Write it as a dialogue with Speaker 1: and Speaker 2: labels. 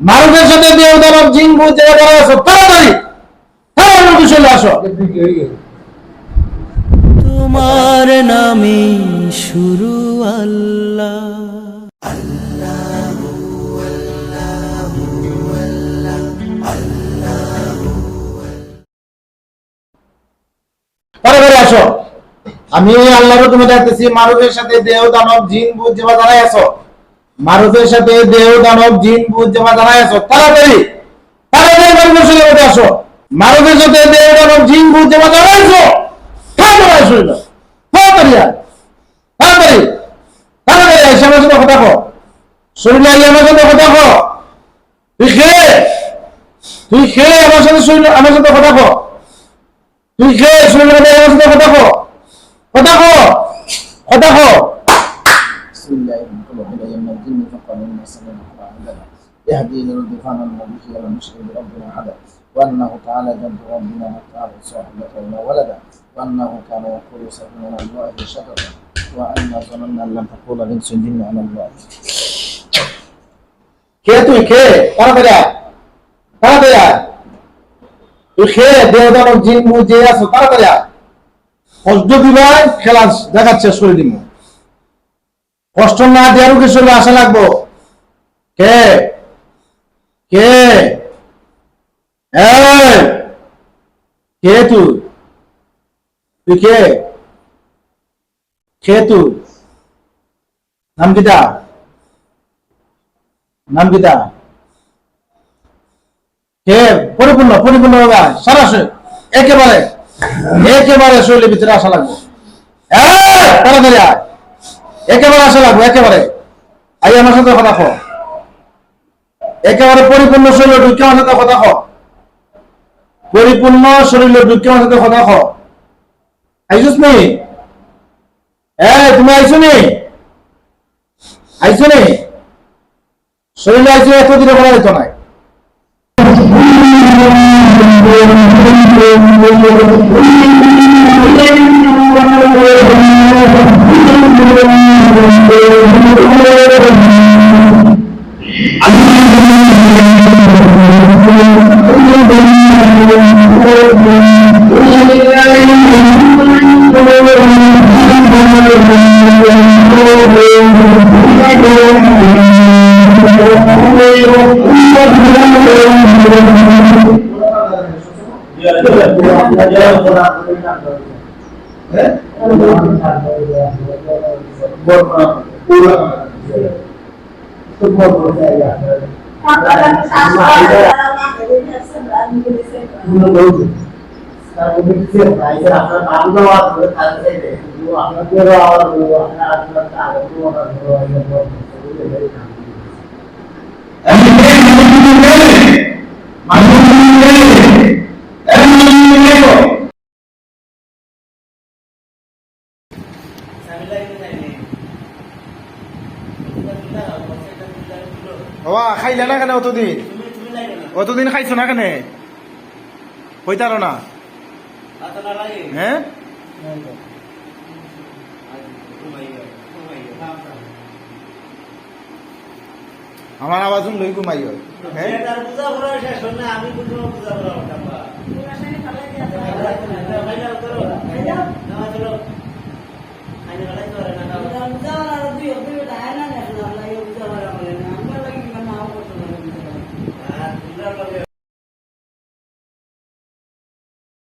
Speaker 1: মানুষের সাথে দেহ দানব জিন ভূত যারা যারা আছো তাড়াতাড়ি তাড়াতাড়ি চলে আসো।
Speaker 2: তোমার নামে শুরু আল্লাহ।
Speaker 1: তাড়াতাড়ি আসো। আমি আল্লাহর তুমি ডাকতেছি, মানুষের সাথে দেহ দানব জিন ভূত যারা যারা আছো, মানুষের সাথে দেহ দানব জিন ভূত যারা যারা আছো তাড়াতাড়ি তাড়াতাড়ি মানুষের সাথে আসো। মানুষের সাথে দেহ দানব জিন ভূত যারা যারা আছো তাড়াতাড়ি আসো। তাড়াতাড়ি তাড়াতাড়ি তাড়াতাড়ি এসে আমার সাথে কথা কো। শরীরে আই আমার সাথে কথা কো। তুই খেয়ে আমার সাথে শরীর আমার সাথে কথা কো। তুই খেয়ে শরীরে আমার সাথে কথা কো। কথা কো কথা কো।
Speaker 3: يهدي للدفان النبي والمشرك بربنا عدا وانه تعالى جد ربنا وتعالى صاحبه ولا ولدا وانه كان يقول سبحان الله شططا وانا ظننا ان لم تقول الانس الجن على الله.
Speaker 1: খেয়ে তুই খেয়ে তাড়াতাড়ি তাড়াতাড়ি তুই খেয়ে দেহ দানব জিন ভূত যে আছো তাড়াতাড়ি কষ্ট দিবাই খেলা দেখার শেষ করে দিব। কষ্ট না দেওয়ার কি শরীরে আসা লাগবো। কে কে কে তুই তুই কে কে তুই নাম কিটা নাম কিটা কে পরিপূর্ণ পরিপূর্ণ হবে সরাসরি একেবারে একেবারে শরীরের ভিতরে আসা লাগবে। তাড়াতাড়ি একেবারে আসা লাগবে একেবারে আই আমার সাথে কথা কো। একেবারে পরিপূর্ণ শরীর ঢুকে আমার সাথে কথা কো। পরিপূর্ণ শরীর ঢুকে আমার সাথে কথা কো। আইসুস নি তুমি আইসো নি আইসো নি শরীরে আইসো এত দিনে বলা যেত না। খাইলে না কেন অতদিন অতদিন খাইছো না কেন হইতারো না হ্যাঁ আমার আওয়াজ লই ঘুমাই